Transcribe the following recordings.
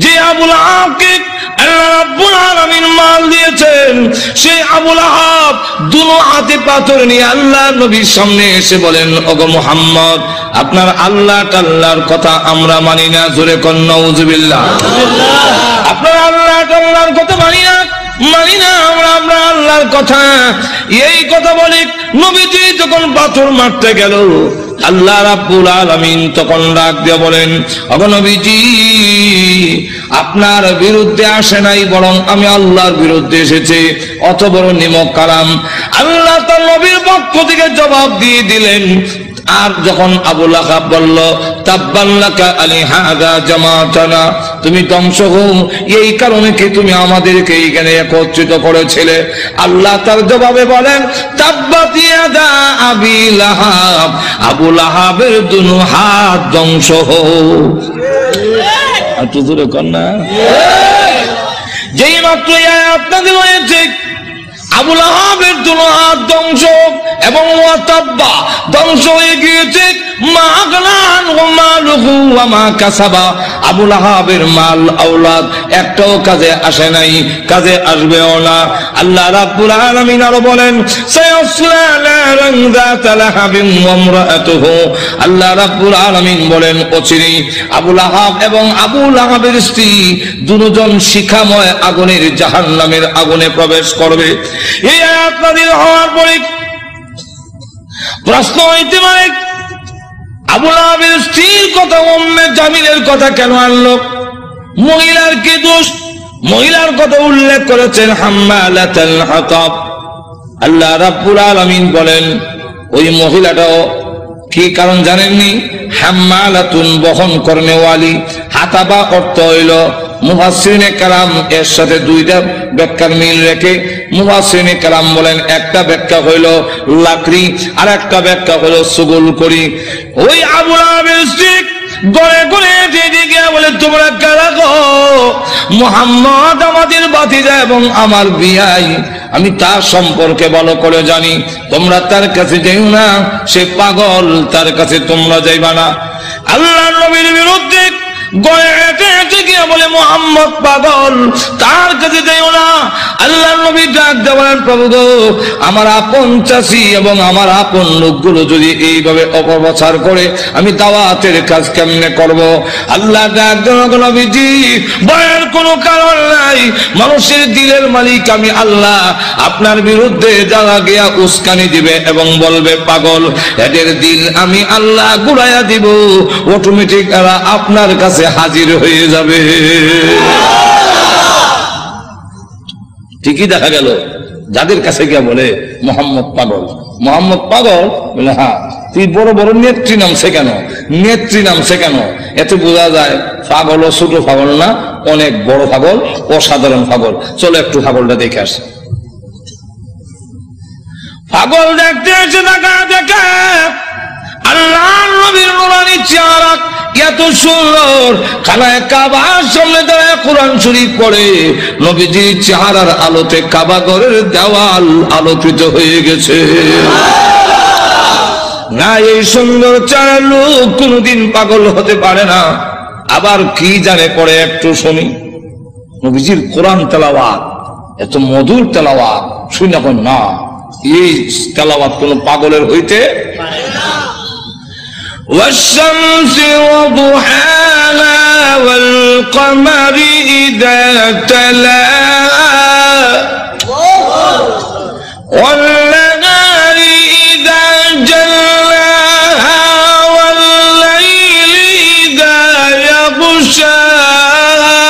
যে আবুল আহাবকে আল্লাহ রাব্বুল আলামিন মাল দিয়েছেন, সেই আবুল আহাব দুনো হাতে পাথর নিয়ে আল্লাহ নবীর সামনে এসে বলেন, ওগো মুহাম্মদ, আপনার আল্লাহ টাল্লাহর কথা আমরা মানি না। জোরে কোন নাউজুবিল্লাহ। আপনার আল্লাহ টাল্লাহর কথা মানি না আমরা আল্লাহর কথা। এই কথা বলে নবীজি যখন পাথর মারতে গেল, আল্লাহ রাব্বুল আলামিন তখন ডাক দিয়ে বলেন, ওগো নবীজি, আপনার বিরুদ্ধে আসে নাই, বরং আমি আল্লাহর বিরুদ্ধে এসেছে। অত বড় নিমক কালাম আল্লাহ তার নবীর পক্ষ থেকে জবাব দিয়ে দিলেন। আর যখন আবু লাহাব বলল, তাব্বান লাকা আলিহাযা জামাতানা, তুমি ধ্বংস হও, এই কারণে কি তুমি আমাদেরকে এখানে একত্রিত করেছিলে? আল্লাহ তার জবাবে বলেন, তাব্বাত ইয়াদা আবি লাহাব, আবু লাহাবের দুনো হাত ধ্বংস হোক। আর তো জোরে কর না। যেই মাত্র এই আয়াত নাযিল হয়েছে, আবু লাহাবের দুনো হাত ধ্বংস এবং ওয়াতাব্বা ধ্বংস হয়ে গিয়েছে। মা আগলান ওয়া মালুহু ওয়া মা কাসাবা, আবু লাহাবের মাল আওলাদ একটাও কাজে আসে নাই, কাজে আসবেও না। আল্লাহ রাব্বুল আলামিন আরো বলেন, সায়াসলা নারান যাতা লাহাবিন ওয়া ইমরাআতুহু, আল্লাহ রাব্বুল আলামিন বলেন, অচিরেই আবু লাহাব এবং আবু লাহাবের স্ত্রী দুজন শিখাময় আগুনের জাহান্নামের আগুনে প্রবেশ করবে। এই আয়াত নাযিল হওয়ার পরে প্রশ্ন হইতে পারে, আবু লাহাবের স্ত্রীর কথা, উম্মে জামিলের কথা কেন আনলো? মহিলার কি দোষ? মহিলার কথা উল্লেখ করেছেন হাম্মালাতুল হাতাব। আল্লাহ রাব্বুল আলামিন বলেন, ওই মহিলাটাও কি কারণ জানেননি? হাম্মালাতুন, বহন করনেওয়ালি। হাতাবা অর্থ হইল, মুফাসসিরিনে কেরাম এর সাথে দুইটা ব্যাখ্যার মিল রেখে মুফাসসিরিনে কেরাম বলেন, একটা ব্যাখ্যা হইল লাকড়ি, আর একটা ব্যাখ্যা হইল সুগুল করি। ওই আবু লাহাবের স্ত্রী গড়ে গড়ে দিকে বলে, তোমরা কারা গো? মুহাম্মদ আমাদের ভাতিজা এবং আমার বিয়াই, আমি তার সম্পর্কে ভালো করে জানি, তোমরা তার কাছে যাইও না, সে পাগল, তার কাছে তোমরা যাইবা না। আল্লাহর নবীর বিরুদ্ধে গড়ে হেঁটে হেঁটে গিয়ে বলে, মুহাম্মদ পাগল, তার কাছে যাইও না। আল্লাহর নবী ডাক দেওয়ার, প্রভু গো, আমার আপন চাষি এবং আমার আপন লোকগুলো যদি এইভাবে অপপ্রচার করে, আমি দাওয়াতের কাজ কেমনে করব? আল্লাহ ডাক দেওয়া, নবীজি, ভয়ের কোনো কারণ নাই, মানুষের দিলের মালিক আমি আল্লাহ। আপনার বিরুদ্ধে যারা গিয়া উস্কানি দিবে এবং বলবে পাগল, এদের দিল আমি আল্লাহ ঘুরাইয়া দিব, অটোমেটিক এরা আপনার কাছে হাজির হয়ে যাবে। ঠিকই দেখা গেল, যাদের কাছে গিয়া বলে মোহাম্মদ পাগল, মোহাম্মদ পাগল, বলে হ্যাঁ, তুই বড় বড় নেত্রী নামছে কেন? নেত্রী নামছে কেন? এতে বোঝা যায় পাগল ও ছোট পাগল না, অনেক বড় পাগল, অসাধারণ পাগল। চলো একটু পাগলটা দেখে আসি। পাগল দেখতে এসে দেখা দেখে আল্লাহর নবীর নুরানি চেহারা এত সুন্দর, খানায় কাবার সামনে দাঁড়ায় কোরআন শরীফ পড়ে, নবীজির চেহারার আলোতে কাবা ঘরের দেওয়াল আলোকিত হয়ে গেছে। না, এই সুন্দর চেহারার লোক কোনদিন পাগল হতে পারে না। আবার কি জানে পড়ে, একটু শুনি। নবীজির কোরআন তেলাওয়াত এত মধুর তেলাওয়াত, শুনি না, না এই তেলাওয়াত কোন পাগলের হইতে পারে না। والشمس وضحاها والقمر إذا تلاها والنهار إذا جلاها والليل إذا يغشاها।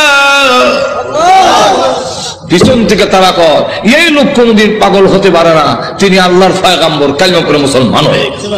পিছন থেকে তারা কর, এই লোক কোনদিন পাগল হতে পারে না, তিনি আল্লাহর পয়গম্বর, কালিমা পড়ে মুসলমান হয়ে গেছে।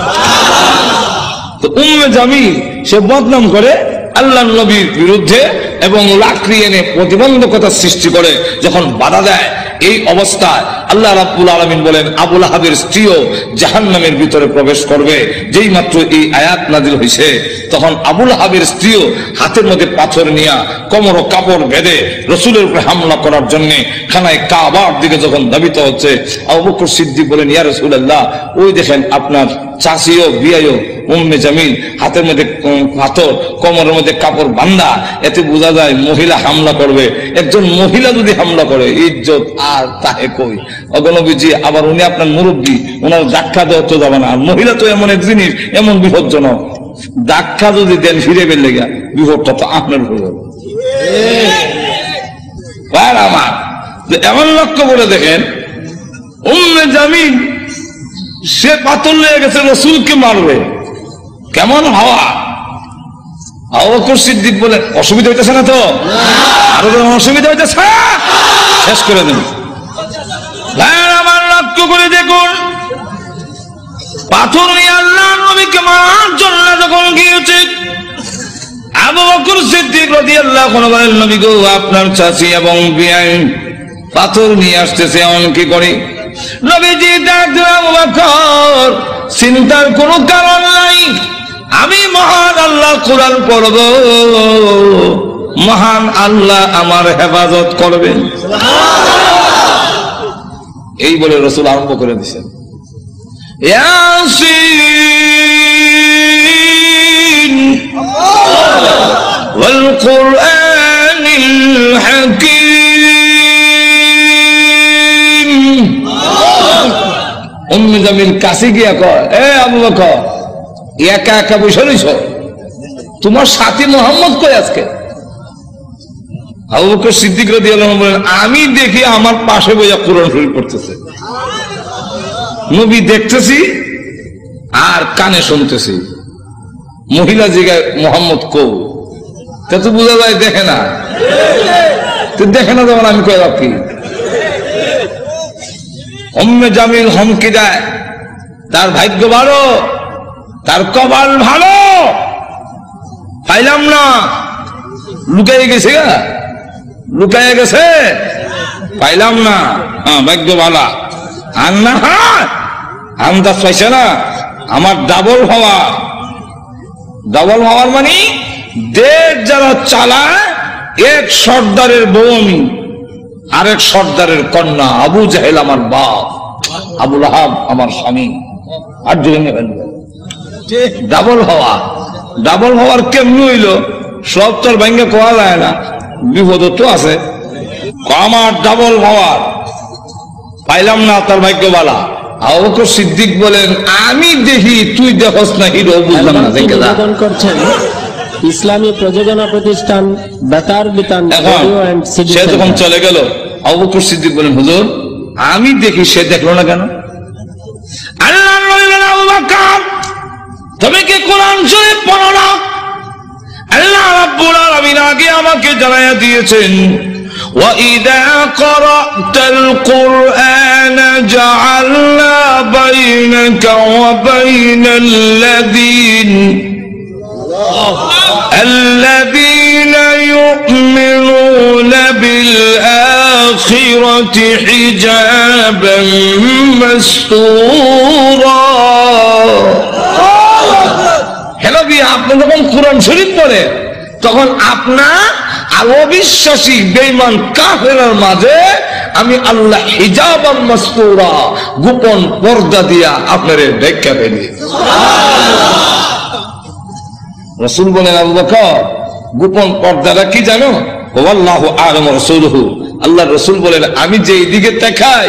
উম্মে জামিল সে বদনাম করে আল্লাহর নবীর বিরুদ্ধে এবং লাকড়ি এনে প্রতিবন্ধকতা সৃষ্টি করে, যখন বাধা দেয়, এই অবস্থায় আল্লাহ রাব্বুল আলামিন বলেন, আবু লাহাবের স্ত্রীও জাহান্নামের ভিতরে প্রবেশ করবে। যেই মাত্র এই আয়াত নাযিল হইছে, তখন আবু লাহাবের স্ত্রীও হাতের মধ্যে পাথর নিয়া কোমর কাপড় বেঁধে রাসূলের উপরে হামলা করার জন্য খানায় কাবার দিকে যখন ধাবিত হচ্ছে, আবু বকর সিদ্দিক বলেন, ইয়া রাসূলুল্লাহ, ওই দেখেন আপনার চাষিও বিয়াইও উম্মে জামিল হাতের মধ্যে পাথর, কোমরের মধ্যে কাপড় বান্ধা, এতে বোঝা যায় মহিলা হামলা করবে। একজন মহিলা যদি হামলা করে ইজ্জত আর তাহে কই। অগণবীজি আবার উনি আপনার মুরব্বী, ওনার ধাক্কা দেওয়া তো যাবে না। আর মহিলা তো এমন এক জিনিস, এমন বিপজ্জনক, ধাক্কা যদি দেন ফিরে বেলে গা বিপদটা তো আপনার হয়ে যাবে। আমার এমন লক্ষ্য করে দেখেন, উম্মে জামিল সে পাথর লেগে গেছে, রসুলকে মারবে। কেমন হাওয়া! আবু বকর সিদ্দিক বলে অসুবিধা হইতেছে না তো? আরো যেমন অসুবিধা হইতেছে, শেষ করে দেন। আমার লক্ষ্য করে দেখুন, পাথর নিয়ে আল্লাহ নবীকে মারার জন্য যখন গিয়েছে, আবু বকর সিদ্দিক রাদিয়াল্লাহু আনহু বলেন, নবী গো, আপনার চাচি এবং বিয়াই পাথর নিয়ে আসতেছে, এমন কি করি? নবীজি ডাকলেন, আবু বকর, চিন্তার কোনো কারণ নাই, আমি মহান আল্লাহ কোরআন পড়ব, মহান আল্লাহ আমার হেফাজত করবেন। এই বলে রাসূল আরম্ভ করে দিয়েছেন, ইয়াসিন ওয়াল কুরআনিল হাকীম। উম্মে জামিল কাছে গিয়া কয়, এ আবু বকর, একা একা বসে রইছ, তোমার সাথী মোহাম্মদ কই আজকে? আবু বকর সিদ্দিক রাদিয়াল্লাহু আনহু বলেন, আমি দেখি আমার পাশে বইয়া কোরআন শরীফ পড়তেছে, নবী দেখতেছি আর কানে শুনতেছি। মহিলা জিগায়, মোহাম্মদ কও? তা তো বোঝা যায় দেখে না। তো দেখে না যেমন আমি কই রাখি। উম্মে জামিল হুমকি দেয়, তার ভাগ্য ভালো, তার কপাল ভালো, পাইলাম না, লুকাইয়ে গেছে গা, লুকাইয়ে গেছে, পাইলাম না। হ্যাঁ, ভাগ্য ভালো। আর না আন্দাজ পাইছে না, আমার ডাবল হওয়া। ডাবল হওয়ার মানে দেশ যারা চালায়, এক সর্দারের বউ আমি, আরেক সর্দারের কন্যা। আবু জাহেল আমার বাপ, আবু লাহাব আমার স্বামী। আর জেনে ফেলবে ডাবল হওয়া। ডাবল হওয়ার কেমনি হইল? সব তোর ভাঙ্গে কোয়া যায় না, বিপদ তো আছে। আমার ডাবল হওয়ার পাইলাম না, তার ভাগ্য বালা। আবু বকর সিদ্দিক বলেন, আমি দেখি তুই দেখস না, হিরো বুঝলাম না। নিবেদন করছেন ইসলামী প্রযোজনা প্রতিষ্ঠান বেতার বিতান রেডিও এন্ড সিডি। সে যখন চলে গেল, আবু বকর সিদ্দিক বলেন, হুজুর আমি দেখি, সে দেখলো না কেন? আল্লাহ বললেন, আবু বকর তুমি কি কোরআন শরীফ পড়ো না? আল্লাহ রাব্বুল আলামিন আগে আমাকে জানায়া দিয়েছেন, وَإِذَا قَرَأْتَ الْقُرْآنَ جَعَلْنَا بَيْنَكَ وَبَيْنَ الَّذِينَ يُؤْمِنُونَ بِالْآخِرَةِ حِجَابًا مَسْتُورًا। হ্যালো বিয়া, আপনি যখন কোরআন শরীফ পড়ে, তখন আপনার আর অবিশ্বাসী বেঈমান কাফেরের মাঝে আমি আল্লাহ হিজাবান মাসতুরা, গোপন পর্দা দিয়া আপনারে ঢেকে ফেলি। রাসূল বলেন, আবু বকর গোপন পর্দাটা কি জানো? ওয়াল্লাহু আ'লামু রাসূলুহু, আল্লাহর রাসূল বলেন, আমি যেই দিকে তাকাই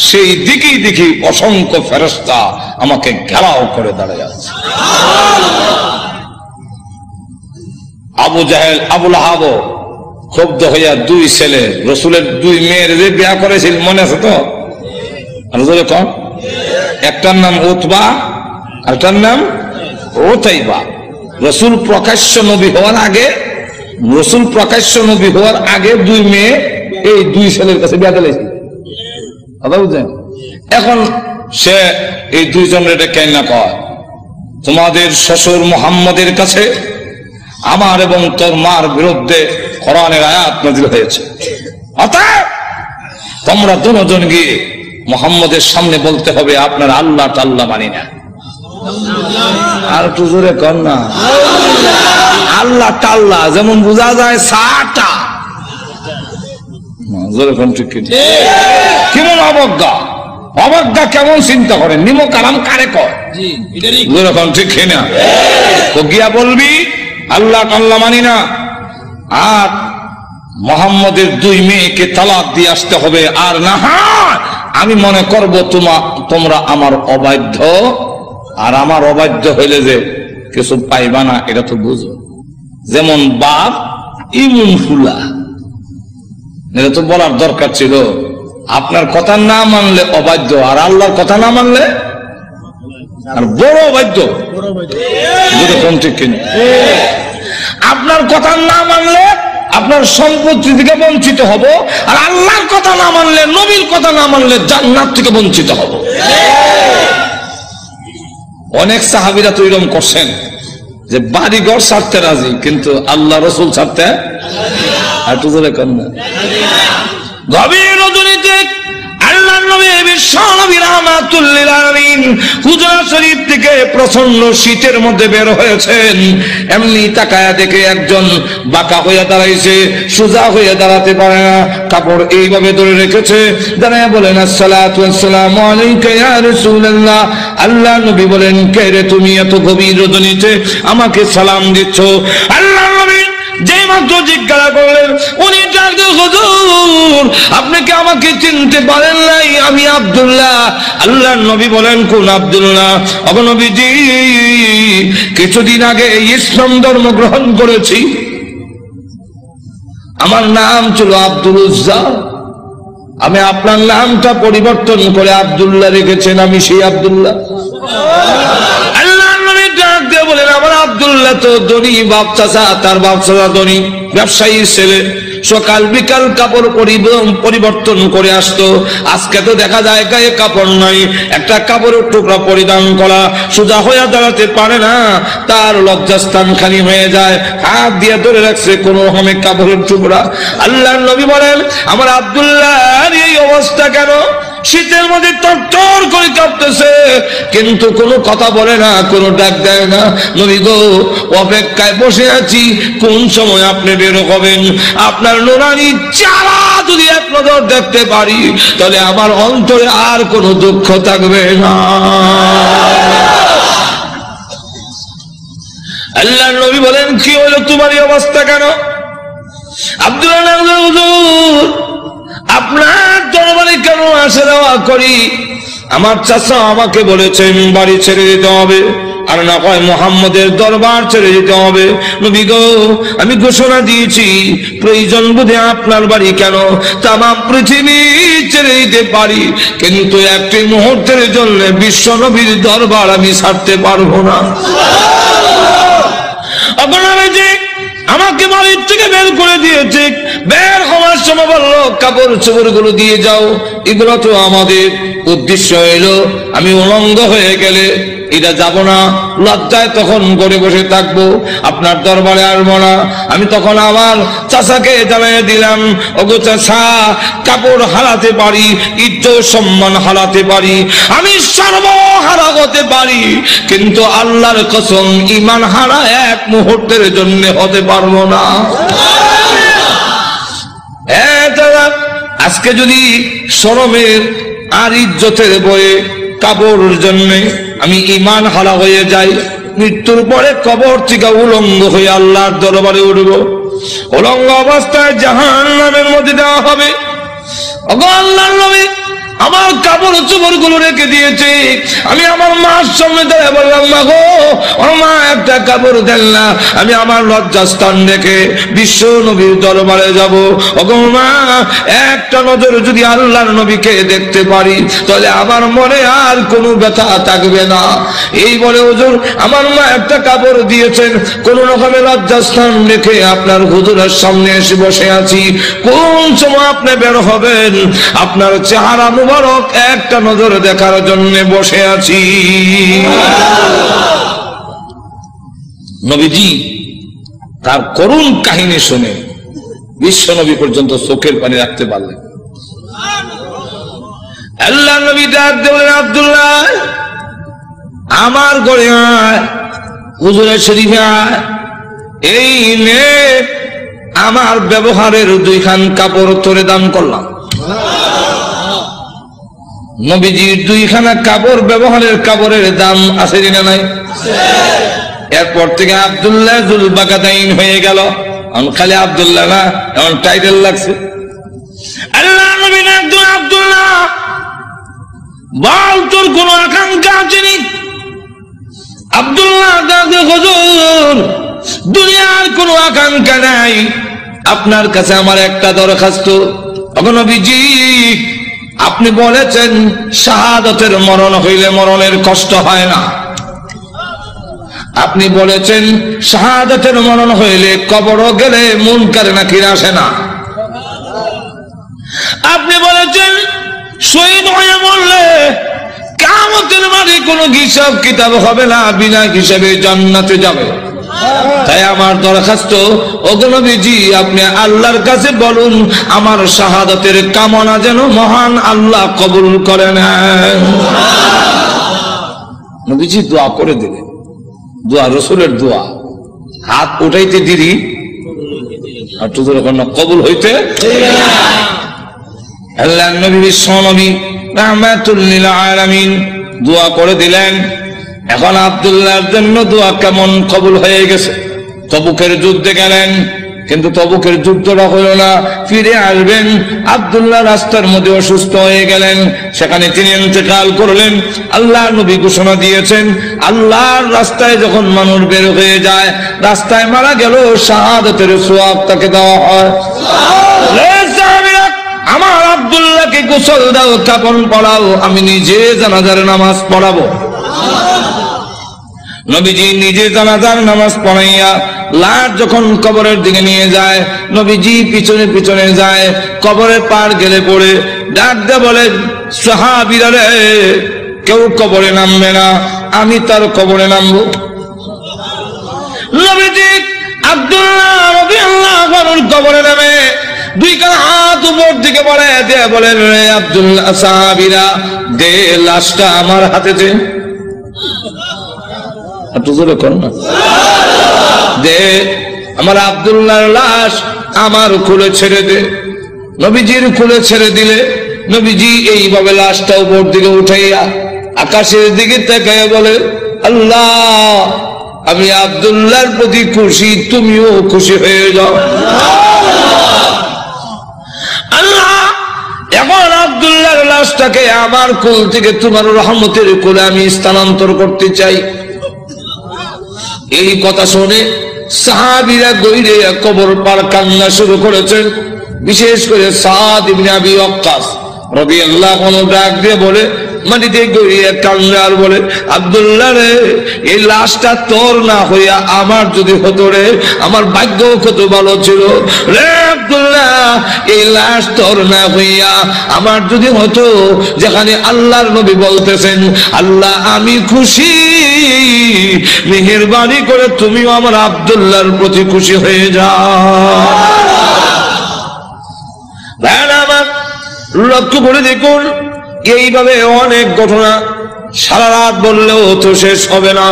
সেই দিকেই দেখি অসংখ্য ফেরেশতা আমাকে ঘেরাও করে দাঁড়িয়ে আছে। আবু জাহেল, আবু লাহাব ক্ষুব্ধ হইয়া দুই ছেলে, রসুলের দুই মেয়ের যে বিয়া করেছিল, মনে আছে তো? কন, একটার নাম উতবা, আরেকটার নাম উতাইবা। রসুল প্রকাশ্য নবী হওয়ার আগে, রসুল প্রকাশ্য নবী হওয়ার আগে দুই মেয়ে এই দুই ছেলের কাছে বিয়া দিয়েছিল। কথা বুঝছেন? এখন সে এই দুইজনের কেন না কয়, তোমাদের শ্বশুর মুহাম্মদের কাছে আমার এবং তোর মার বিরুদ্ধে কোরআনের আয়াত নাযিল হয়েছে, অতএব তোমরা দুজন গিয়ে মুহাম্মদের সামনে বলতে হবে আপনার আল্লাহ টাল্লাহ মানি না। আর একটু জোরে কর না, আল্লাহ টাল্লাহ যেমন বোঝা যায় সাটা, জোরে কোন ঠিক কেমন অবজ্ঞা। অবাধ্যা কেমন চিন্তা করেন, নিমক আরাম কারে কয়, যেরকম ঠিক না। তো গিয়া বলবি আল্লাহ কাল্লা মানি না, আর মোহাম্মদের 2 মেয়েকে তালাক দিয়ে আসতে হবে, আর না হয় আমি মনে করব তোমরা আমার অবাধ্য, আর আমার অবাধ্য হইলে যে কিছু পাইবা না, এটা তো বুঝো। যেমন বাপ ইমুন ফুলা, এটা তো বলার দরকার ছিল। আপনার কথা না মানলে অবাধ্য, আর আল্লাহর কথা না মানলে আর বড় অবাধ্য, যেরকম ঠিক কিনা। আপনার কথা না মানলে আপনার সম্পত্তি থেকে বঞ্চিত হব, আর আল্লাহর কথা না মানলে, নবীর কথা না মানলে জান্নাত থেকে বঞ্চিত হব। অনেক সাহাবীরা তো এরকম করছেন যে বাড়ি ঘর ছাড়তে রাজি, কিন্তু আল্লাহ রসুল ছাড়তে একটু জোরে কর না। গভীর রজনীতে আল্লাহ নবী বিশ্ব নবী রাহমাতুল লিল আলামিন হুজরা শরীফ থেকে প্রচন্ড শীতের মধ্যে বের হয়েছেন। এমনি তাকায়া দেখে একজন বাঁকা হয়ে দাঁড়াইছে, সোজা হয়ে দাঁড়াতে পারে না, কাপড় এইভাবে ধরে রেখেছে। দাঁড়ায় বলেন আসসালাতু ওয়াসসালামু আলাইকা ইয়া রাসূলুল্লাহ। আল্লাহ নবী বলেন, কে রে তুমি এত গভীর রজনীতে আমাকে সালাম দিচ্ছ? আল্লাহ নবী যে মাত্র জিজ্ঞাসা করলেন, উনি ডাকতে, হুজুর আপনি কি আমাকে চিনতে পারেন নাই? আমি আব্দুল্লাহ। আল্লাহ নবী বলেন, কোন আব্দুল্লাহ? ওগো নবীজি, কিছুদিন আগে ইসলাম ধর্ম গ্রহণ করেছি, আমার নাম ছিল আব্দুল উজ্জা, আমি আপনার নামটা পরিবর্তন করে আব্দুল্লাহ রেখেছেন, আমি সেই আব্দুল্লাহ। বলেন, আমার আব্দুল্লাহ তো ধনী বাপ চাচা, তার বাপ চাচা ধনী ব্যবসায়ীর ছেলে, সকাল বিকাল কাপড় পরিবর্তন করে আসতো। আজকে তো দেখা যায় গায়ে কাপড় নাই, একটা কাপড়ের টুকরা পরিধান করা, সোজা হয়ে দাঁড়াতে পারে না, তার লজ্জাস্থান খালি হয়ে যায়, হাত দিয়ে ধরে রাখছে কোন রকমে কাপড়ের টুকরা। আল্লাহর নবী বলেন, আমার আব্দুল্লাহর এই অবস্থা কেন? শীতের মধ্যে টরটর করে কাঁপতেছে, কিন্তু কোনো কথা বলে না, কোনো ডাক দেয় না। নবী গো, অপেক্ষায় বসে আছি, কোন সময় আপনি বের হবেন। আপনার নুরানি চারা যদি এক নজর দেখতে পারি, তাহলে আমার অন্তরে আর কোনো দুঃখ থাকবে না। আল্লাহ নবী বলেন, কি হলো তোমার এই অবস্থা কেন? আব্দুল্লাহ, হুজুর আপনার দরবারে কেন আসা যাওয়া করি? আমার চাচা আমাকে বলেছেন বাড়ি ছেড়ে দিতে হবে, আর না হয় মুহাম্মদের দরবার ছেড়ে দিতে হবে। নবী গো, আমি ঘোষণা দিয়েছি, প্রয়োজন বোধে আপনার বাড়ি কেন তাম পৃথিবী ছেড়ে দিতে পারি, কিন্তু একটি মুহূর্তের জন্য বিশ্ব নবীর দরবার আমি ছাড়তে পারবো না। আমাকে বাড়ির থেকে বের করে দিয়েছে, বের হওয়ার সময় বললো কাপড় চোপড় গুলো দিয়ে যাও, এগুলো তো আমাদের। উদ্দেশ্য হইলো আমি উলঙ্গ হয়ে গেলে এটা যাব না, লজ্জায় তখন করে বসে থাকবো, আপনার দরবারে আসবো না। আমি তখন আমার চাচাকে জানিয়ে দিলাম, ওগো চাচা, কাপড় হারাতে পারি, ইজ্জত সম্মান হারাতে পারি, আমি সর্বহারা হতে পারি, কিন্তু আল্লাহর কসম ঈমান হারা এক মুহূর্তের জন্য হতে পারবো না। আজকে যদি শরমের আর ইজ্জতের বয়ে কাপড়ের জন্য আমি ঈমান হারা হয়ে যাই, মৃত্যুর পরে কবর থেকে উলঙ্গ হয়ে আল্লাহর দরবারে উঠব, উলঙ্গ অবস্থায় জাহান্নামের মধ্যে দেওয়া হবে। ওগো আল্লাহর নবী, আমার কাপড় চোপড় গুলো রেখে দিয়েছে। আমি আমার মার সামনে দাঁড়িয়ে বললাম, মা গো, ও মা, একটা কাপড় দেন না, আমি আমার লজ্জাস্থান রেখে বিশ্ব নবীর দরবারে যাব। ওগো মা, একটা নজর যদি আল্লাহর নবীকে দেখতে পারি, তাহলে আমার মনে আর কোনো ব্যথা থাকবে না। এই বলে হুজুর আমার মা একটা কাপড় দিয়েছেন, কোন রকমের লজ্জাস্থান রেখে আপনার হুজুরের সামনে এসে বসে আছি। কোন সময় আপনি বের হবেন, আপনার চেহারা মুবারক একটা নজর দেখার জন্য বসে আছি। নবীজি তার করুণ কাহিনী শুনে বিশ্ব নবী পর্যন্ত চোখের পানি রাখতে পারলেন। আল্লাহ নবী ডাক দিলেন, আব্দুল্লাহ আমার ঘরে আয়, হুজুরের শরীফে আয়, এই নে আমার ব্যবহারের 2 খান কাপড় তোরে দান করলাম। নবীজির দুইখানা কাপড় ব্যবহারের কাপড়ের দাম আছে কিনা নাই? এরপর থেকে আব্দুল্লাহ যুল বাকাতাইন হয়ে গেল। খালি আব্দুল্লাহ না, এখন টাইটেল লাগছে। আল্লাহ নবী আব্দুল্লাহ, বল তোর কোন আকাঙ্ক্ষা আছে নি? আব্দুল্লাহ হুজুর, দুনিয়ার কোন আকাঙ্ক্ষা নাই, আপনার কাছে আমার একটা দরখাস্ত। নবীজি, আপনি বলেছেন শাহাদাতের মরণ হইলে মরণের কষ্ট হয় না। আপনি বলেছেন শাহাদাতের মরণ হইলে কবর গেলে মুনকার নাকির আসে না। আপনি বলেছেন শহীদ হয়ে মরলে কিয়ামতের মাঠে কোনো হিসাব কিতাব হবে না, বিনা হিসাবে জান্নাতে যাবে। তাই আমার দরখাস্ত, ওগো নবীজি, আপনি আল্লাহর কাছে বলুন আমার শাহাদাতের কামনা যেন মহান আল্লাহ কবুল করে নেন। নবীজি দোয়া করে দিলেন, দোয়া রাসূলের দোয়া, হাত উঠাইতে দেরি আর তোদের কবুল হইতে। আল্লাহ নবী বিশ্বনবী রাহমাতুল লিল আলামিন দোয়া করে দিলেন। এখন আব্দুল্লাহর জন্য দোয়া কেমন কবুল হয়ে গেছে। তবুকের যুদ্ধে গেলেন, কিন্তু তবুকের যুদ্ধটা হলো না, ফিরে আসবেন। আব্দুল্লাহ রাস্তার মধ্যে অসুস্থ হয়ে গেলেন, সেখানে তিনি ইন্তেকাল করলেন। আল্লাহ নবী ঘোষণা দিয়েছেন, আল্লাহর রাস্তায় যখন মানুষ বের হয়ে যায়, রাস্তায় মারা গেল, শাহাদাতের সওয়াব তাকে দেওয়া হয়। আমার আব্দুল্লাহকে গোসল দাও, কাফন পরাও, আমি নিজে জানাজার নামাজ পড়াবো। নবীজি নিজে জানাজার নামাজ পড়াইয়া লাশ যখন কবরের দিকে নিয়ে যায়, নবীজি পিছনে পিছনে যায়। কবরের পার গেলে পড়ে ডাক দিয়ে বলেন, সাহাবীরা রে, কেউ কবরে নামবে না, আমি তার কবরে নামবো। নবীজি আব্দুল্লাহ রাদিয়াল্লাহু আনহুর কবরে নামে দুই কান হাত উপর দিকে বাড়ায় দিয়ে বলেন, রে আব্দুল্লাহ, সাহাবীরা দে লাশটা আমার হাতে দে। দে আমার আব্দুল্লাহর লাশ আমার কোলে ছেড়ে দে। নবীজির কোলে ছেড়ে দিলে নবীজি এইভাবে লাশটা উপর দিকে উঠাইয়া আকাশের দিকে তাকাইয়া বলে, আল্লাহ, আমি আব্দুল্লাহর প্রতি খুশি, তুমিও খুশি হয়ে যাও। আল্লাহ, এখন আব্দুল্লাহর লাশটাকে আমার কোল থেকে তোমার রহমতের কোলে আমি স্থানান্তর করতে চাই। এই কথা শুনে সাহাবীরা গইরে কবর পার কান্না শুরু করেছেন। বিশেষ করে সাদ ইবনে আবি ওয়াক্কাস রাদিয়াল্লাহু আনহু ডাক দিয়ে বলে, মাটিতে গড়িয়ে কান্না আর বলে, আব্দুল্লাহ রে, এই লাশটা তোর না হইয়া আমার যদি হতো রে, আমার ভাগ্য কত ভালো ছিল রে আব্দুল্লাহ। এই লাশ তোর না হইয়া আমার যদি হতো, যেখানে আল্লাহর নবী বলতেছেন, আল্লাহ আমি খুশি, মেহেরবানি করে তুমিও আমার আব্দুল্লাহর প্রতি খুশি হয়ে যাও। লক্ষ্য করে দেখুন, এইভাবে অনেক ঘটনা সারা রাত বললেও তো শেষ হবে না।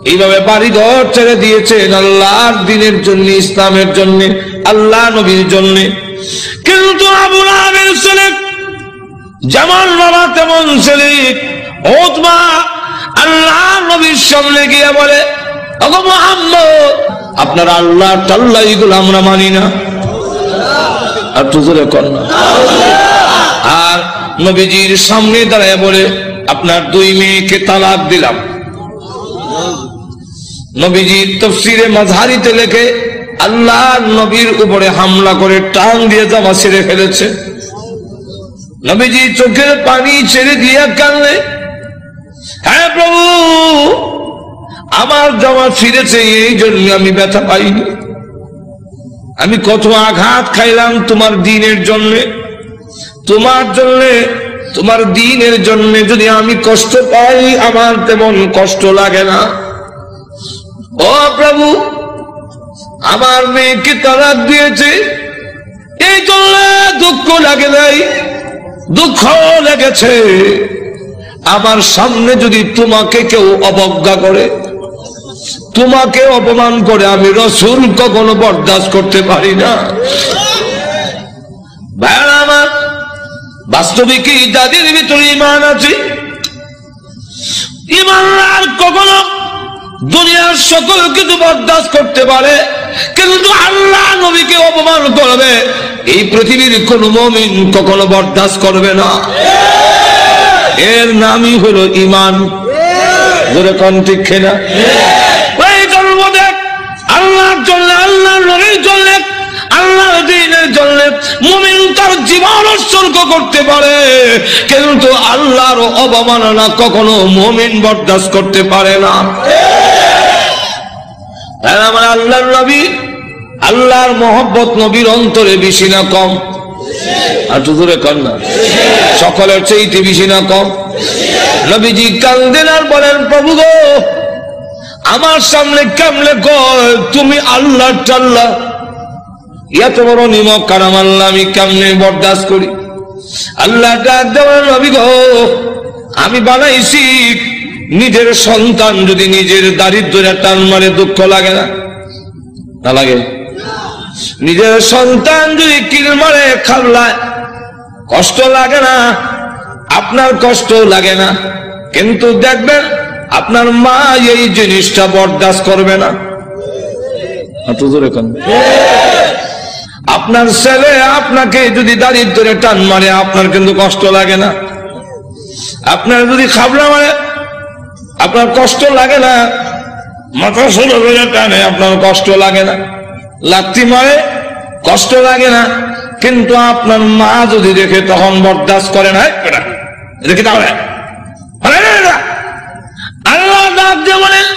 এইভাবে বাড়ি ঘর ছেড়ে দিয়েছেন আল্লাহর দ্বীনের জন্য, ইসলামের জন্য, আল্লাহ নবীর জন্য। কিন্তু আবু লাহাবের ছেলে যেমন বাবা তেমন ছেলে উতবা আল্লাহ নবীর সামনে গিয়ে বলে, ওগো মুহাম্মদ, আপনার আল্লাহ টাল্লাহ এগুলো আমরা মানি না। আর তুজরে কর না। আর নবীজির সামনে দাঁড়ায় বলে, আপনার দুই মেয়েকে তালাক দিলাম। নবীজির তাফসীরে মাযহারিতে লেখে, আল্লাহ নবীর উপরে হামলা করে টান দিয়ে জামা ছেড়ে ফেলেছে। নবীজি চোখের পানি ছেড়ে দিয়ে কাঁদলে, হ্যাঁ প্রভু, আমার জামা ছিঁড়েছে, এই জন্য আমি ব্যথা পাইনি। আমি কত আঘাত খাইলাম তোমার দ্বীনের জন্যে, তোমার জন্যে, তোমার দ্বীনের জন্যে যদি আমি কষ্ট পাই, আমার তেমন কষ্ট লাগে না। ও প্রভু, আমার মেয়েকে তালাক দিয়েছে, এই জন্য দুঃখ লাগে নাই, দুঃখ লেগেছে। আমার সামনে যদি তোমাকে কেউ অবজ্ঞা করে, তোমাকে অপমান করে, আমি রাসূল কখনো বরদাস্ত করতে পারি না। ভাইরা আমার, বাস্তবিকই যাদের ভিতরে ঈমান আছে, ঈমানদার কখনো দুনিয়ার সকল কিছু বরদাস্ত করতে পারে, কিন্তু আল্লাহ নবীকে অপমান করবে এই পৃথিবীর কোন মুমিন কখনো বরদাস্ত করবে না। এর নামই হলো ঈমান। জোরে কোন ঠিক কিনা? ওই জন্মদেখ আল্লাহর জন্য, আল্লাহর নবীর জন্য, আল্লাহর দ্বীনের জন্য মুমিন তার জীবন উৎসর্গ করতে পারে, কিন্তু আল্লাহর অবমাননা কখনো মুমিন বরদাস্ত করতে পারে না। আমার আল্লাহর নবী, আল্লাহর মহব্বত নবীর অন্তরে বেশি না কম? আর জোরে কর না, সকলের চাইতে বেশি না কম? নবীজি কান্দেন আর বলেন, প্রভু গো, আমার সামনে কেমনে কয় তুমি আল্লাহ টাল্লাহ, এত বড় নিমক কারাম আল্লাহ আমি কেমনে বরদাস্ত করি? আল্লাহ ডাক দেওয়ার, নবী গো, আমি বানাইছি নিজের সন্তান যদি নিজের দারিদ্র্যের টান মারে দুঃখ লাগে না? না লাগে? নিজের সন্তান যদি কিল মারে খাবলায় কষ্ট লাগে না? আপনার কষ্ট লাগে না, কিন্তু দেখবেন আপনার মা এই জিনিসটা বরদাস্ত করবে না। আপনার ছেলে আপনাকে যদি দারিদ্র্যের টান মারে আপনার কিন্তু কষ্ট লাগে না? আপনার যদি খাবলা মারে আপনার কষ্ট লাগে না? মাথা ষোলো টানে আপনার কষ্ট লাগে না? লাত্তি মারে কষ্ট লাগে না, কিন্তু আপনার মা যদি দেখে তখন বরদাস্ত করে না। দেখি তাহলে আল্লাহ ডাক দিয়ে বলেন,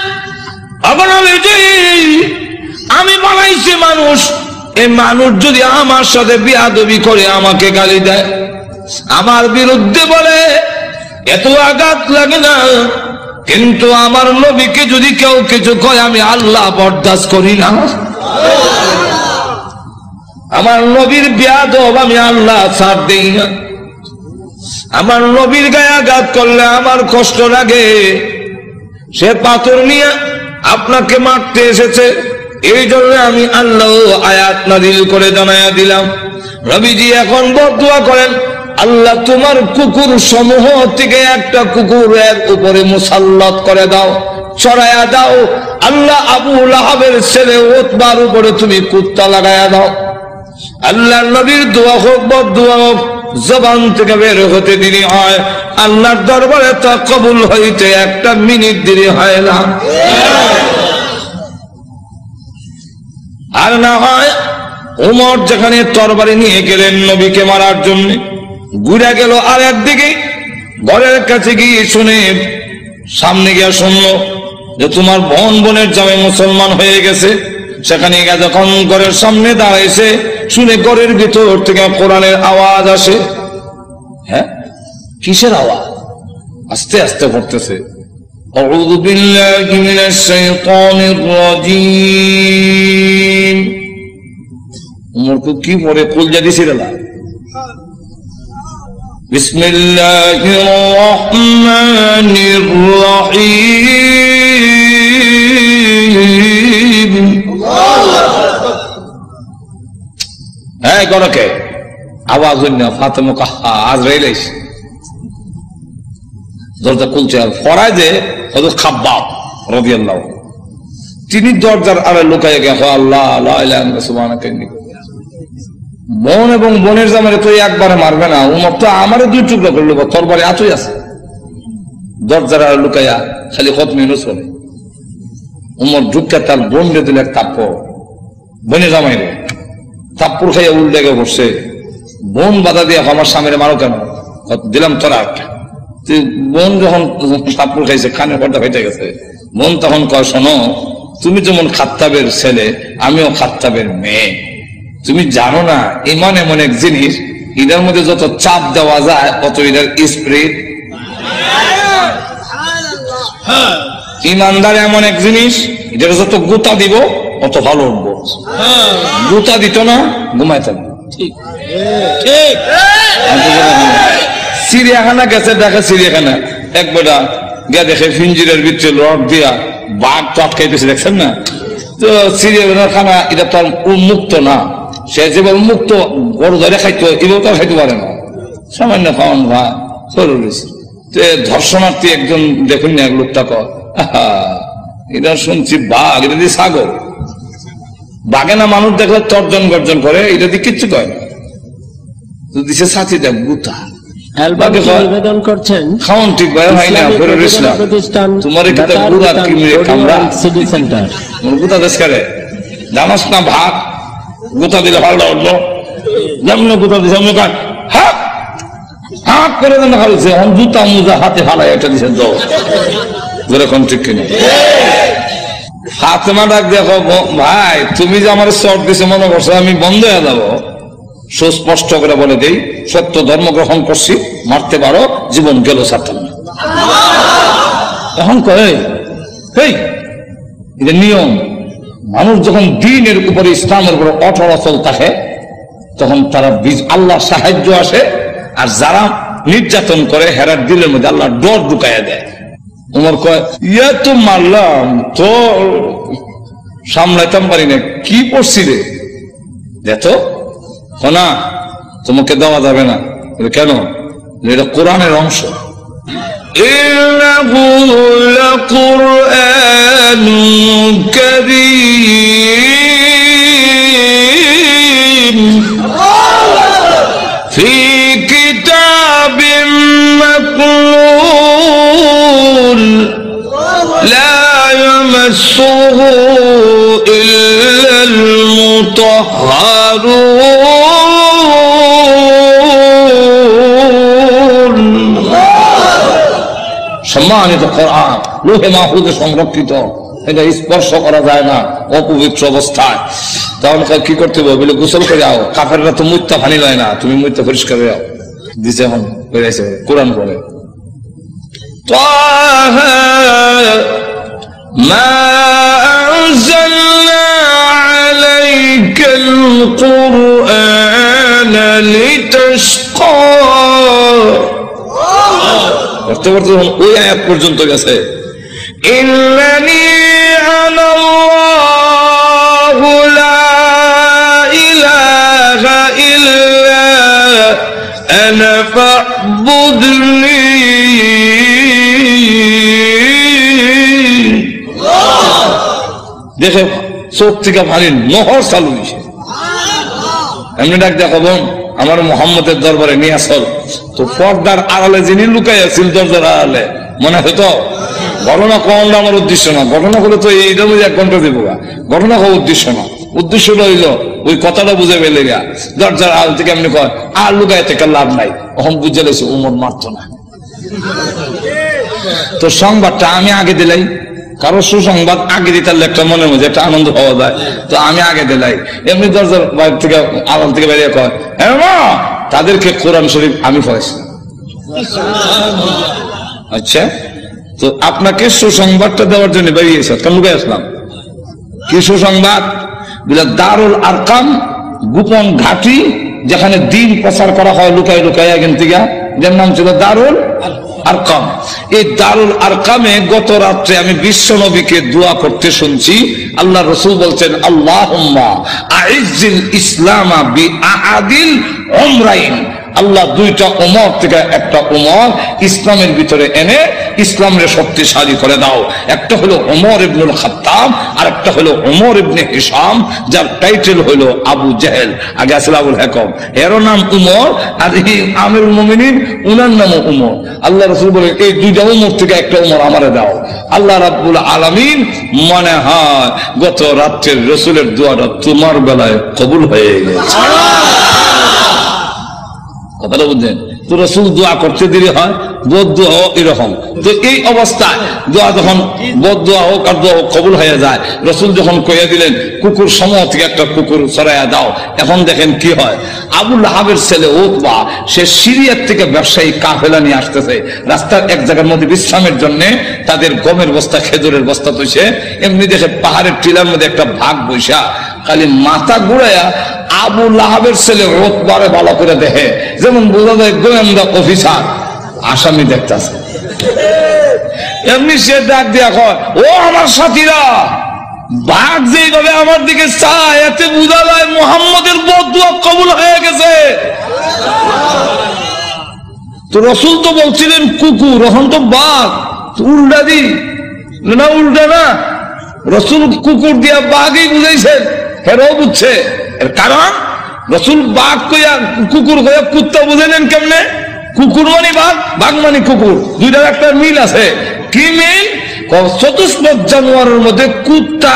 আমি বানাইছি মানুষ, এই মানুষ যদি আমার সাথে বিয়াদবি করে, আমাকে গালি দেয়, আমার বিরুদ্ধে বলে, এত আঘাত লাগে না, কিন্তু আমার নবীকে যদি কেউ কিছু কয় আমি আল্লাহ বরদাস্ত করি না। আমার নবীর বিয়াদব আমি আল্লাহ ছাড় দেই না। আমার নবীর গায়ে আঘাত করলে আমার কষ্ট লাগে। সে পাথর নিয়ে আপনাকে মারতে এসেছে, এই জন্য আমি আল্লাহ আয়াত নাযিল করে জানায়া দিলাম। নবীজি এখন বদদুয়া করেন, আল্লাহ তোমার কুকুর সমূহ থেকে একটা কুকুরের উপরে মুসাল্লাত করে দাও, ছড়ায়া দাও। আল্লাহ আবু লাহাবের ছেলে উতবার উপরে তুমি কুত্তা লাগায়া দাও। আল্লাহ নবীর দোয়া হোক বদদুয়া হোক, জবান থেকে বের হতে দেরি হয়, আল্লাহর দরবারে তা কবুল হইতে একটা মিনিট দেরি হয় না। আর না হয় ওমর যেখানে তরবারি নিয়ে গেলেন নবীকে মারার জন্য, ঘুরে গেল আর একদিকে, ঘরের কাছে গিয়ে শুনে, সামনে গিয়ে শুনলো যে তোমার বোনের জামাই মুসলমান হয়ে গেছে। সেখানে গিয়ে যখন ঘরের সামনে দাঁড়াইছে, শুনে ঘরের ভিতর থেকে কোরআনের আওয়াজ আসে। হ্যাঁ, কিসের আওয়াজ? আস্তে আস্তে পড়তেছে, আউযু বিল্লাহি মিনাশ শাইতানির রাজীম। উমরকে কি পড়ে কলজা দিছিল না? বিসমিল্লাহির রহমানির রহিম। হ্যাঁ, গরকে আওয়াজ না ফাতেমা কাহা আজরাইল আইছে, দরজা খুলছে। আর ফরায় যে হযরত খাব্বাব রাদিয়াল্লাহু, তিনি দরজার আড়ে লুকায়ে গেছে, আল্লাহ লা ইলাহা ইল্লাল্লাহ সুবহানাকা ইন্নী। বোন এবং বোনের জামাইরে তো একবারে মারবে না, উমর তো আমারে দুই টুকরা করলো, তরবারি আতই আছে, দরজার আড়ে লুকাইয়া খালি খতমে নসলে। উমর ঢুকে তার বোন রে দিল এক থাপ্পড়, বোনের জামাইরে থাপ্পড় খাইয়া উল্টে গিয়ে বসছে। বোন বাধা দিয়ে আমার স্বামীরে মারো কেন? দিলাম তোরা। বোন যখন থাপ্পড় খাইছে, খানের পর্দা ফেটে গেছে, বোন তখন কয়, শোনো, তুমি যেমন খাত্তাবের ছেলে, আমিও খাত্তাবের মেয়ে। তুমি জানো না ইমান এমন এক জিনিস, এটার মধ্যে যত চাপ দেওয়া যায় তত এটার স্পিরিট। ইমানদার এমন এক জিনিস, এটার যত গুতা দিব অত ভালো উঠবো। গুতা দিত না, ঘুমাইতাম। চিড়িয়াখানা গেছে, দেখে চিড়িয়াখানা এক বেটা গিয়ে দেখে ফিঞ্জিরের ভিতরে রড দিয়া বাঘ তো আটকাইতেছে, দেখছেন না? তো চিড়িয়াখানা এটা তো উন্মুক্ত না, সে যেভাবে মুক্ত গরু ধরে খাইতো এভাবে তো খাইতে পারে না। সামান্য খাওয়ান ভাই ধর্ষণার্থী একজন দেখুন না এক লোকটা কর এটা শুনছি বাঘ, এটা দিয়ে ছাগল। বাঘে না মানুষ দেখলে তর্জন গর্জন করে, এটা দিয়ে কিচ্ছু কয় না। তো দিছে সাথী দেখ গুতা নিবেদন করছেন খাওয়ান ঠিক ভাই হয় না ফেরত ইসলাম প্রতিষ্ঠান তোমার এখানে গুড়া কিমরে কামড়া সিটি সেন্টার গুতা দেশ করে জানাস না ভাত গুতা দিলে ভালো উঠলো যেমন গুতা দিছে অমনি কয় হ্যাঁ হাত করে দেন খালছে এখন জুতা মুজা হাতে ফালাই এটা দিছে তো যেরকম ঠিক কিনা ফাতেমা ডাক দেখো ভাই তুমি যে আমার চট দিছে মনে করছো আমি বন্ধ হয়ে যাবো? সুস্পষ্ট করে বলে দেই, সত্য ধর্ম গ্রহণ করছি, মারতে পারো, জীবন গেল ছাড়তাম না। এখন কয়ে এই এটা নিয়ম। মানুষ যখন দিনের উপরে ইসলামের উপরে অটল অচল থাকে তখন তারা আল্লাহ সাহায্য আসে, আর যারা নির্যাতন করে হেরার দিলের মধ্যে আল্লাহ ডর ঢুকাইয়া দেয়। উমর কয় ইয়া তো মারলাম তো সামলাইতাম পারি না, কি পড়ছি রে দেখো না, তোমাকে দেওয়া যাবে না। কেন? এটা কোরআনের অংশ। ইন্নাহু লাকুরআনুন কারীম ফি কিতাবিম মাকনুন লা ইয়ামাসসুহু ইল্লাল মুতাহহারুন। সম্মানিত কোরআন লোহে মাহফুজে সংরক্ষিত, এটা স্পর্শ করা যায় না অপবিত্র অবস্থায়। তাহলে কি করতে হবে? বলে গোসল করে যাও। কাফেররা তো মুত্তা ফানি লয় না, তুমি মুত্তা পরিষ্কার যাও দিছে। এখন বেড়েছে কোরআন বলে তাহা মা আনজালনা আলাইকাল কুরআনা লিতাশকা। ওই আয়াত পর্যন্ত গেছে ইন্নানি আনাল্লাহু লা ইলাহা ইল্লা আনা ফা'বুদনি। দেখে চোখ থেকে পানির নহর চালু হয়েছে। এমনি ডাক দেখো বোন আমার মোহাম্মদের দরবারে নিয়ে আসল। তো পর্দার আড়ালে যিনি লুকাই আছিল দরজার আড়ালে মনে হতো ঘটনা কম আমার উদ্দেশ্য না। ঘটনা হলে তো এইটা বুঝে 1 ঘন্টা দেবো, ঘটনা হওয়া উদ্দেশ্য না। উদ্দেশ্যটা হইল ওই কথাটা বুঝে পেলে গা দরজার আড়াল থেকে এমনি কয় আর লুকাই থেকে লাভ নাই। এখন বুঝে লেছে উমর মারত না। তো সংবাদটা আমি আগে দিলাই, কারো সুসংবাদ আগে দিতে একটা মনের মধ্যে একটা আনন্দ পাওয়া যায়, তো আমি আগে দিলাই। এমনি দরজার বাইরে থেকে আড়াল থেকে বেরিয়ে কয় হ্যাঁ তাদেরকে কোরআন শরীফ আমি পড়েছি। আচ্ছা, তো আপনাকে সুসংবাদটা দেওয়ার জন্য বেরিয়েছে, কেন লুকাই আসলাম? কি সুসংবাদ? দারুল আরকাম গোপন ঘাঁটি, যেখানে দিন প্রচার করা হয় লুকাই লুকাই এখান থেকে, যার নাম ছিল দারুল আরকাম। এই দারুল আরকামে গত রাত্রে আমি বিশ্ব নবীকে দোয়া করতে শুনছি। আল্লাহ রসুল বলছেন আল্লাহুম্মা আইজ্জিল ইসলামা বিআদিল উমরাইন। আল্লাহ 2টা উমর থেকে একটা উমর ইসলামের ভিতরে এনে ইসলামের শক্তিশালী করে দাও। একটা হলো উমর ইবনুল খাত্তাব, আর একটা হলো উমর ইবনে হিশাম, যার টাইটেল হলো আবু জেহেল। আগে আসল আবুল হাকাম, এরও নাম উমর, আর এই আমিরুল মুমিনিন উনার নামও উমর। আল্লাহ রাসূল বলেন এই 2টা উমর থেকে একটা উমর আমারে দাও। আল্লাহ রাব্বুল আলামিন মনে হয় গত রাত্রের রাসূলের দোয়াটা তোমার বেলায় কবুল হয়ে গেছে। কথাটা বুঝলেন? তো রাসূল দোয়া করতে দেরি হয়, বদদোয়া হোক এরকম। তো এই অবস্থায় দোয়া যখন বদদোয়া হোক আর দোয়া কবুল হয়ে যায়, রাসূল যখন কইয়া দিলেন কুকুর সমূহ থেকে একটা কুকুর সরাইয়া দাও, এখন দেখেন কি হয়। আবু লাহাবের ছেলে উতবা, সে সিরিয়ার থেকে ব্যবসায়ী কাফেলা নিয়ে আসতেছে। রাস্তার এক জায়গার মধ্যে বিশ্রামের জন্য তাদের গমের বস্তা খেজুরের বস্তা তৈছে। এমনি দেখে পাহাড়ের টিলার মধ্যে একটা ভাগ বৈশা, খালি মাথা ঘুরাইয়া আবু লাহাবের ছেলে উতবারে ভালো করে দেখে, যেমন বোঝা যায় গোয়েন্দা অফিসার আসামি দেখতেছে। এমনি সে ডাক দিয়া কয় ও আমার সাথীরা, বাঘ যেভাবে আমার দিকে চায় এতে বোঝা যায় মুহাম্মদের বদদুয়া কবুল হয়ে গেছে। তো রসুল তো বলছিলেন কুকুর, এখন তো বাঘ, উল্টা দি না, উল্টা না, রসুল কুকুর দিয়া বাঘই বুঝাইছেন, হেরাও বুঝছে। এর কারণ রসুল বাঘ কইয়া কুকুর কইয়া কুত্তা বুঝাইলেন কেমনে? কুকুর মানে বাঘ, বাঘ মানে কুকুর, দুইটার একটা মিল আছে। কি মিল? চতুষ্পদ জানোয়ারের মধ্যে কুত্তা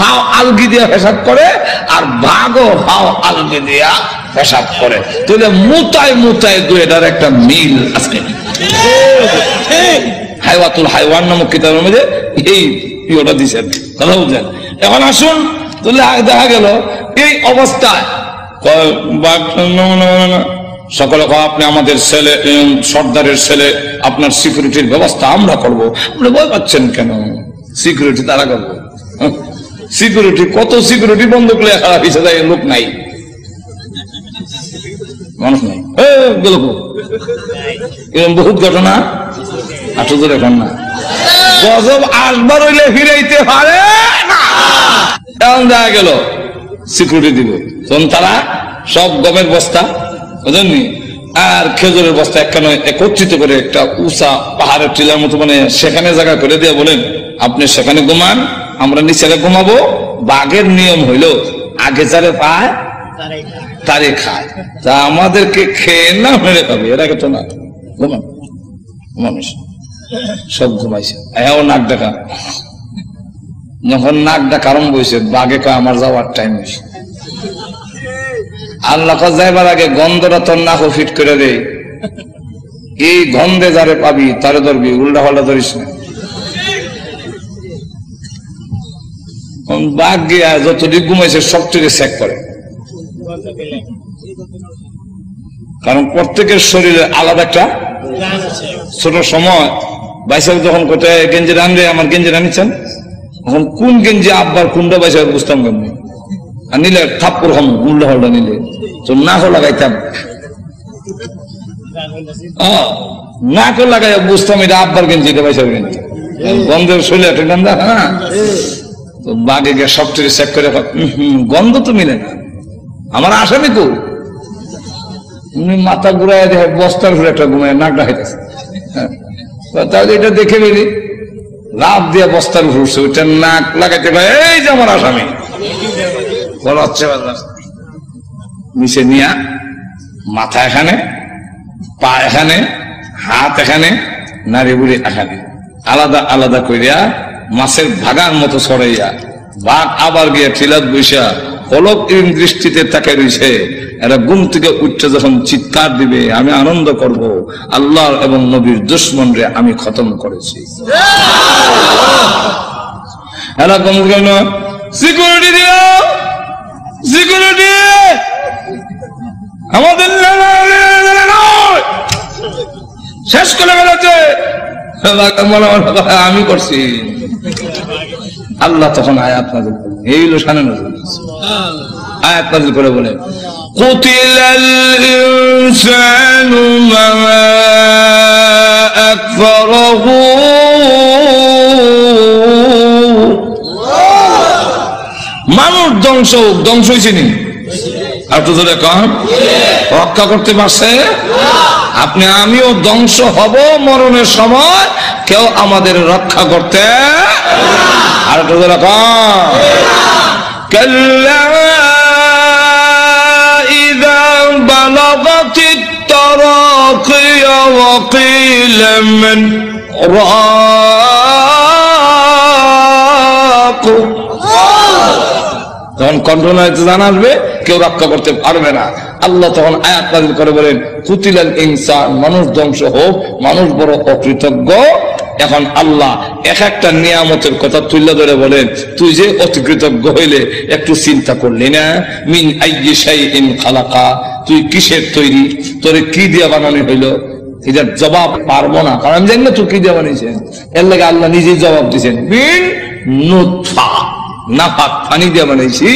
হাও আলগি দিয়া পেশাব করে, আর বাঘও হাও আলগি দিয়া পেশাব করে। তাহলে মুতায় মুতায় দুইটার একটা মিল আছে। হাইওয়াতুল হাইওয়ান নামক কিতাবের মধ্যে এই ইয়েটা দিচ্ছেন, কথা বুঝলেন? এখন আসুন, তাহলে দেখা গেল এই অবস্থায় সকলে আপনি আমাদের ছেলে, সর্দারের ছেলে, আপনার সিকিউরিটির ব্যবস্থা আমরা করবো। আপনি ভয় পাচ্ছেন কেন? সিকিউরিটি তারা করবো। সিকিউরিটি কত সিকিউরিটি বন্ধ করলে পিছিয়ে যায়, লোক নাই, মানুষ নাই, এরকম বহুত ঘটনা। আঠুদের এখন না, গজব আসবার হইলে ফিরাইতে পারে না। এমন দেখা গেল সিকিউরিটি দিব, তখন তারা সব গমের বস্তা, বুঝলেননি, আর খেজুরের বস্তা একখানে একত্রিত করে একটা উঁচা পাহাড়ের টিলার মতো মানে সেখানে জায়গা করে দিয়ে বলেন আপনি সেখানে ঘুমান, আমরা নিচে ঘুমাবো। বাঘের নিয়ম হইল আগে যারে পায় তারে খায়, তা আমাদেরকে খেয়ে না মেরে খাবে, এর আগে তো না। ঘুমান মানুষ সব ঘুমাইছে, এও নাক ডাকা। যখন নাক ডাকা আরম্ভ হয়েছে, বাঘে কয় আমার যাওয়ার টাইম হয়েছে। আল্লাহ যাইবার আগে গন্ধটা তোর নাক ফিট করে দেয়, এই গন্ধে যারে পাবি তারে ধরবি, উল্টা পাল্টা ধরিস না। বাঘ গিয়া যতটুকু ঘুমাইছে সবটুকু চেক করে, কারণ প্রত্যেকের শরীরে আলাদা একটা ছোট সময় বাইসাক যখন কোথায় গেঞ্জি রানবে, আমার গেঞ্জি রানিচ্ছেন, এখন কোন গেঞ্জি আব্বার কোনটা বাইসাক বুঝতাম কেমনি, আর নিলে থাপ্পড় খাম উল্টা হল্টা নিলে তো নাকও লাগাইতাম, নাকও লাগাই বুঝতাম এটা আব্বার গেঞ্জি, এটা বাইসাক গেঞ্জি, গন্ধের শরীরে একটা গন্ধ। হ্যাঁ, তো বাঘে গিয়ে সবচেয়ে চেক করে গন্ধ তো মিলে না, আমার আসামি কো মাথা ঘুরাই দেখে বস্তার ঘুরে একটা ঘুমায় নাকটা হইতেছে। তাহলে এটা দেখে বেরি লাভ দিয়ে বস্তার ঘুরছে, ওইটা নাক লাগাইতে পারে, এই যে আমার আসামি বলা হচ্ছে। নিচে নিয়া মাথা এখানে, পা এখানে, হাত এখানে, নারী বুড়ি এখানে, আলাদা আলাদা করিয়া মাছের ভাগার মতো ছড়াইয়া বাঘ আবার গিয়ে ঠিলাত বৈশা অলক দৃষ্টিতে তাকে রয়েছে। এরা ঘুম থেকে উঠতে যখন চিৎকার দিবে, আমি আনন্দ করব, আল্লাহ এবং নবীর দুশমন রে আমি খতম করেছি। এরা ঘুম কেন? সিকিউরিটি দিও, সিকিউরিটি আমাদের শেষ করে বেড়াচ্ছে, আমি করছি। আল্লাহ তখন আয়াত নাযিল করলেন, এই হলো শানে নজরুল, আয়াত নাযিল করে বলে কুতিলাল ইনসানু মা আকফারহু, মানুষ ধ্বংস হয়েছে নি? আর তো ধরে কম রক্ষা করতে পারছে? আপনি আমিও ধ্বংস হব মরণের সময়, কেউ আমাদের রক্ষা করতে। আর তো ধরে কম কাল্লা ইযা বালাগাতিত তারাকিয়া ওয়া কিলা মান রাক, তখন কন্ট্রোল জান আসবে, কেউ রক্ষা করতে পারবে না। আল্লাহ তখন আয়াত নাযিল করে বলেন কুতিলাল ইনসান, মানুষ ধ্বংস হোক, মানুষ বড় অকৃতজ্ঞ। এখন আল্লাহ এক একটা নিয়ামতের কথা তুলে ধরে বলেন তুই যে অকৃতজ্ঞ হইলে একটু চিন্তা করলি না? মিন আইয়ি শাইইন খালাকা, তুই কিসের তৈরি, তোরে কি দিয়ে বানানো হইলো? এটার জবাব পারবো না, কারণ আমি জানি না তুই কি দিয়ে বানিয়েছেন। এর লাগে আল্লাহ নিজেই জবাব দিয়েছেন, মিন নুতফা, নাপাক পানি দিয়ে বানাইছি,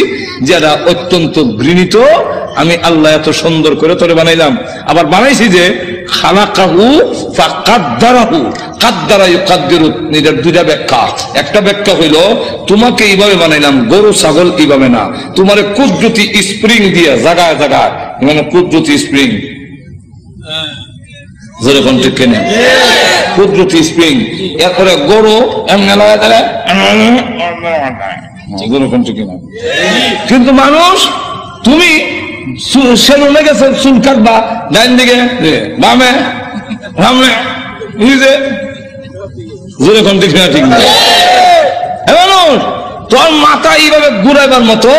যারা অত্যন্ত ঘৃণিত। আমি আল্লাহ এত সুন্দর করে তোরে বানাইলাম, আবার বানাইছি যে খালাকাহু ফাকাদ্দারাহু, কাদ্দারা ইউকাদ্দিরু, এটার দুইটা ব্যাখ্যা। একটা ব্যাখ্যা হইল তোমাকে এইভাবে বানাইলাম, গরু ছাগল এইভাবে না, তোমার কুদরতি স্প্রিং দিয়ে জায়গায় জায়গায়, মানে কুদরতি স্প্রিং যেরকম ঠিক কিনে কুদরতি স্প্রিং, এরপরে গরু এমনি লাগা দিলে যেরকম ঠিক কিনা। কিন্তু মানুষ তুমি সেলুনে গেছে চুল কাটবা, ডাইন দিকে বামে সামনে যেরকম ঠিক না ঠিক না। মানুষ তোর মাথা এইভাবে ঘুরাইবার মতো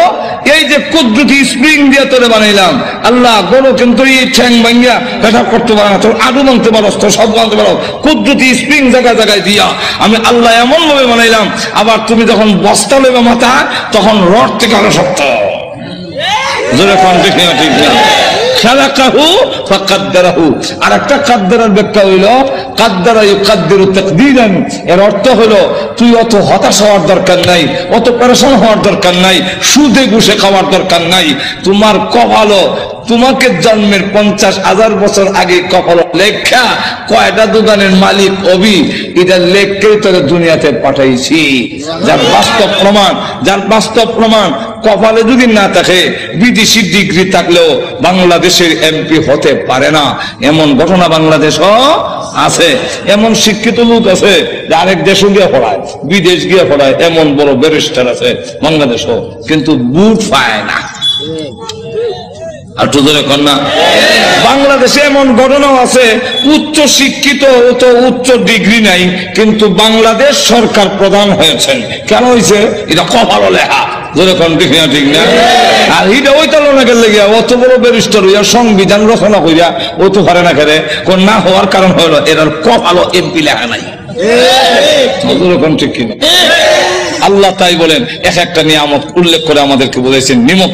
এই যে কুদরতি স্প্রিং দিয়ে তোরে বানাইলাম আল্লাহ, গরু কিন্তু এই ঠ্যাং ভাঙ্গিয়া পেশাব করতে পারে না, তোর আডু মানতে পারো, তোর সব মানতে পারো, কুদরতি স্প্রিং জায়গায় জায়গায় দিয়া আমি আল্লাহ এমন ভাবে বানাইলাম। আবার তুমি যখন বস্তা নেবে মাথা, তখন রড থেকে আরো শক্ত। যেরকম ঠিক না ঠিক না। খালাকাহু ফাকাদ্দারাহু। আর একটা কাদ্দারার ব্যাখ্যা হইল কাদ্দারা ইউকাদ্দিরু তাকদীরান। এর অর্থ হলো তুই অত হতাশ হওয়ার দরকার নাই, অত পেরেশান হওয়ার দরকার নাই, সুদে ঘুষে খাওয়ার দরকার নাই। তোমার কপালও তোমাকে জন্মের 50,000 বছর আগে কপাল লেখা কয়টা দোকানের মালিক অবি এটা লেখকেই তোরে দুনিয়াতে পাঠাইছি। যার বাস্তব প্রমাণ কপালে যদি না থাকে, বিদেশি ডিগ্রি থাকলেও বাংলাদেশের এমপি হতে পারে না, এমন ঘটনা বাংলাদেশও আছে। এমন শিক্ষিত লোক আছে যে আরেক দেশে গিয়ে পড়ায়, বিদেশ গিয়ে পড়ায়, এমন বড় ব্যারিস্টার আছে বাংলাদেশও, কিন্তু বুট পায় না। আর তোদের কন্যা বাংলাদেশে এমন ঘটনাও আছে, উচ্চ শিক্ষিত তো উচ্চ ডিগ্রি নাই, কিন্তু বাংলাদেশ সরকার প্রধান হয়েছেন। কেন হয়েছে? এটা কপালও লেখা। যেরকম ঠিক না ঠিক না। আর এটা ওই তালনাকে লেগে অত বড় ব্যারিস্টার হইয়া সংবিধান রচনা করিয়া ও তো পারে না খেলে কোন না হওয়ার কারণ হলো এর কপালও এমপি লেখা নাই। যেরকম ঠিক কিনা। আল্লাহ তাই বলেন এক একটা নিয়ামত উল্লেখ করে আমাদেরকে বলেছেন নিমক